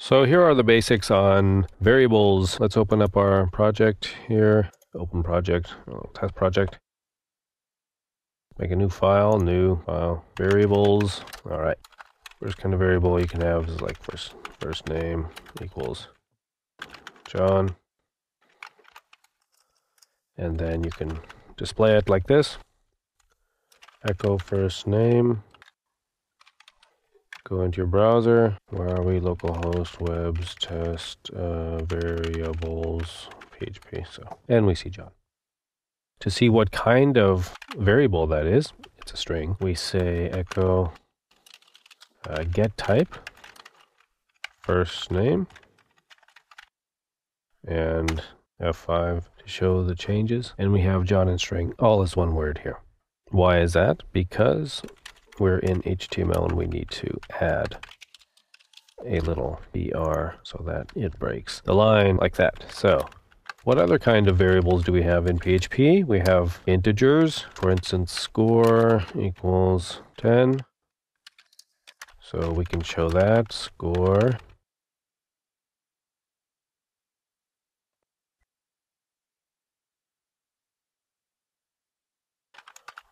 So here are the basics on variables. Let's open up our project here. Open project, test project. Make a new file, variables. All right. First kind of variable you can have is like first name equals John. And then you can display it like this. Echo first name. Go into your browser. Where are we? Localhost, webs, test, variables, PHP. And we see John. To see what kind of variable that is, it's a string. We say echo get type, first name, and F5 to show the changes. And we have John and string all as one word here. Why is that? Because we're in HTML and we need to add a little BR so that it breaks the line like that. So what other kind of variables do we have in PHP? We have integers, for instance, score equals 10. So we can show that, score.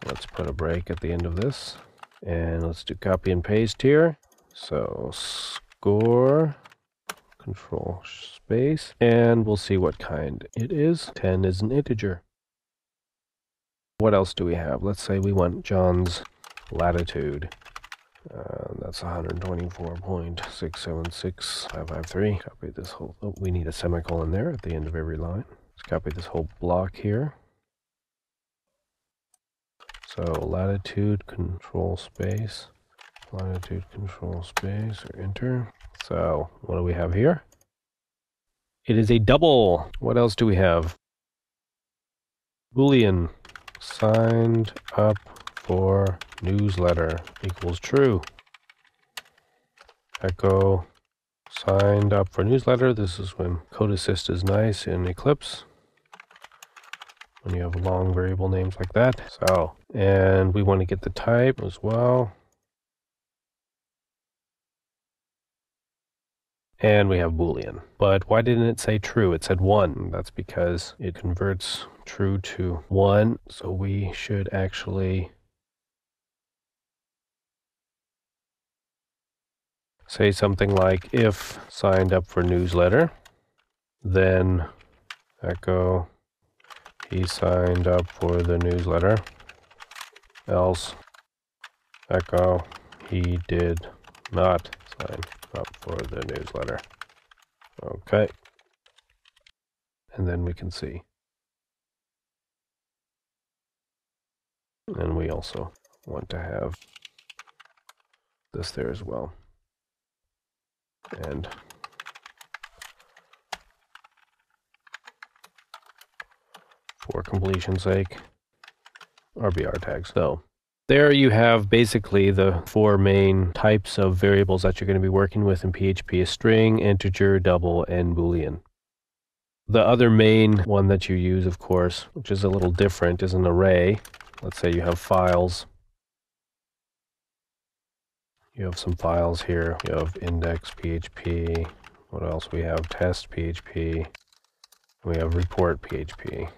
Let's put a break at the end of this. And let's do copy and paste here. So score, control space, and we'll see what kind it is. 10 is an integer. What else do we have? Let's say we want John's latitude. That's 124.676553. Copy this whole, we need a semicolon there at the end of every line. Let's copy this whole block here. So latitude, control space, or enter. So what do we have here? It is a double. What else do we have? Boolean, signed up for newsletter equals true. Echo signed up for newsletter. This is when code assist is nice in Eclipse, when you have long variable names like that. So, and we want to get the type as well. And we have Boolean. But why didn't it say true? It said 1. That's because it converts true to 1. So we should actually say something like if signed up for newsletter, then echo he signed up for the newsletter, else echo he did not sign up for the newsletter. Okay. And then we can see. And we also want to have this there as well. And for completion's sake, RBR tags. So there you have basically the 4 main types of variables that you're going to be working with in PHP: a string, integer, double, and Boolean. The other main one that you use, of course, which is a little different, is an array. Let's say you have files. You have some files here. You have index PHP. What else? We have test PHP. We have report PHP.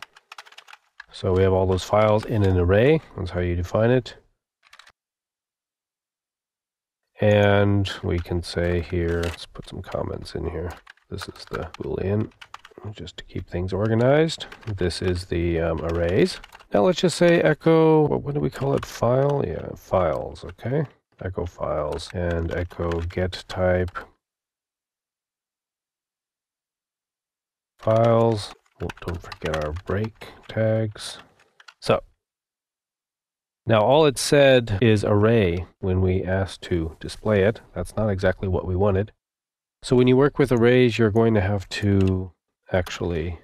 So we have all those files in an array. That's how you define it. And we can say here, let's put some comments in here. This is the Boolean, just to keep things organized. This is the arrays. Now let's just say echo, what do we call it? File? Yeah, files, okay. Echo files and echo get type files. Oh, don't forget our break tags. So now all it said is array when we asked to display it. That's not exactly what we wanted. So when you work with arrays, you're going to have to actually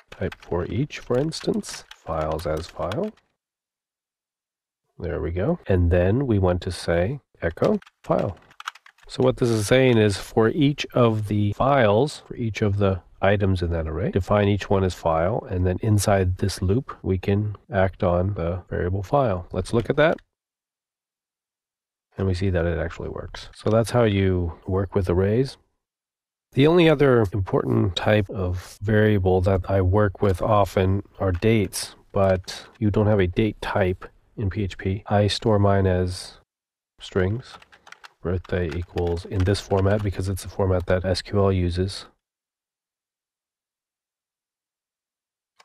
type for each, for instance, files as file. There we go. And then we want to say echo file. So what this is saying is for each of the files, for each of the items in that array, define each one as file, and then inside this loop, we can act on the variable file. Let's look at that. And we see that it actually works. So that's how you work with arrays. The only other important type of variable that I work with often are dates, but you don't have a date type in PHP. I store mine as strings. Birthday equals in this format because it's a format that SQL uses.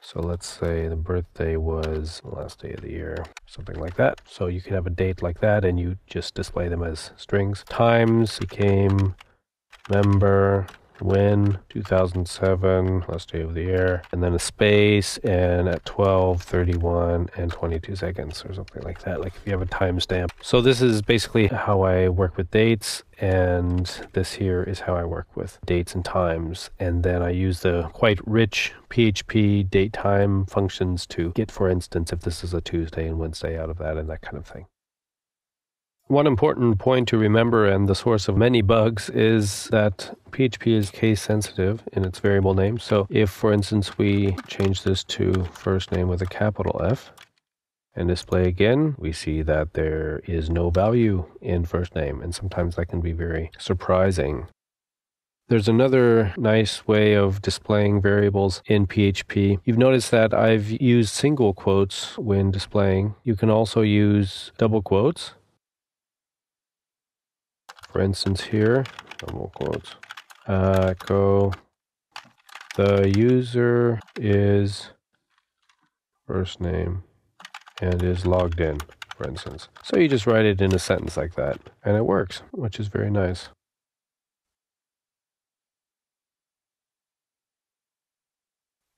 So let's say the birthday was the last day of the year, something like that. So you can have a date like that and you just display them as strings. Times became member when 2007, last day of the year, and then a space and at 12:31 and 22 seconds or something like that, like if you have a timestamp. So this is basically how I work with dates, and this here is how I work with dates and times. And then I use the quite rich PHP date time functions to get, for instance, if this is a Tuesday and Wednesday out of that and that kind of thing. One important point to remember, and the source of many bugs, is that PHP is case sensitive in its variable name. So if, for instance, we change this to first name with a capital F and display again, we see that there is no value in first name, and sometimes that can be very surprising. There's another nice way of displaying variables in PHP. You've noticed that I've used single quotes when displaying. You can also use double quotes. For instance here, double quotes, echo, the user is first name and is logged in, for instance. So you just write it in a sentence like that, and it works, which is very nice.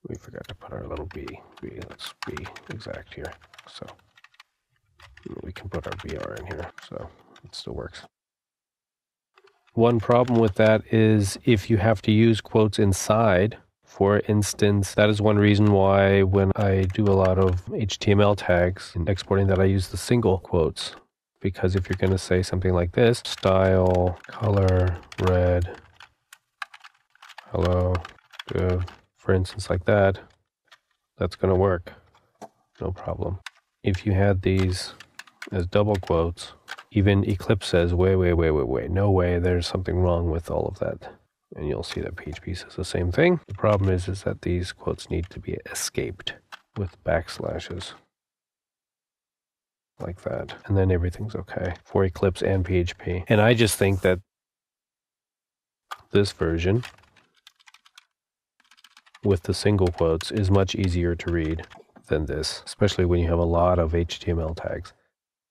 We forgot to put our little b. Let's be exact here. So we can put our br in here, so it still works. One problem with that is if you have to use quotes inside. For instance, that is one reason why when I do a lot of HTML tags and exporting that, I use the single quotes. Because if you're going to say something like this, style, color, red, hello, div, for instance, like that, that's going to work. No problem. If you had these as double quotes, even Eclipse says, wait, no way, there's something wrong with all of that. And you'll see that PHP says the same thing. The problem is that these quotes need to be escaped with backslashes. Like that. And then everything's okay for Eclipse and PHP. And I just think that this version with the single quotes is much easier to read than this, especially when you have a lot of HTML tags.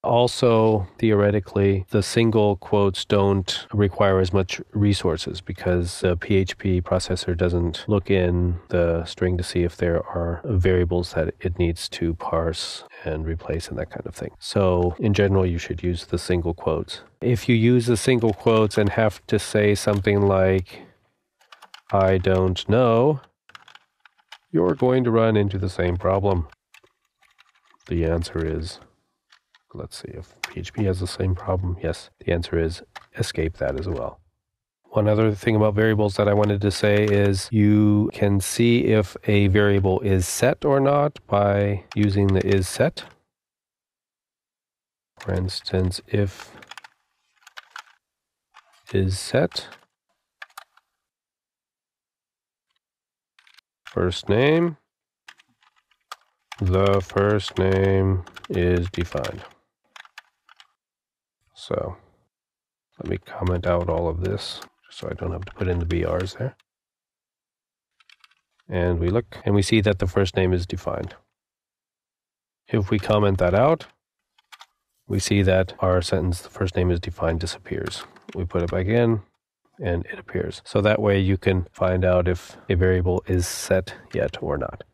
Also, theoretically, the single quotes don't require as much resources because the PHP processor doesn't look in the string to see if there are variables that it needs to parse and replace and that kind of thing. So, in general, you should use the single quotes. If you use the single quotes and have to say something like, I don't know, you're going to run into the same problem. The answer is, let's see if PHP has the same problem. Yes, the answer is escape that as well. One other thing about variables that I wanted to say is you can see if a variable is set or not by using the isSet. For instance, if isSet first name, the first name is defined. So let me comment out all of this just so I don't have to put in the BRs there. And we look and we see that the first name is defined. If we comment that out, we see that our sentence, the first name is defined, disappears. We put it back in and it appears. So that way you can find out if a variable is set yet or not.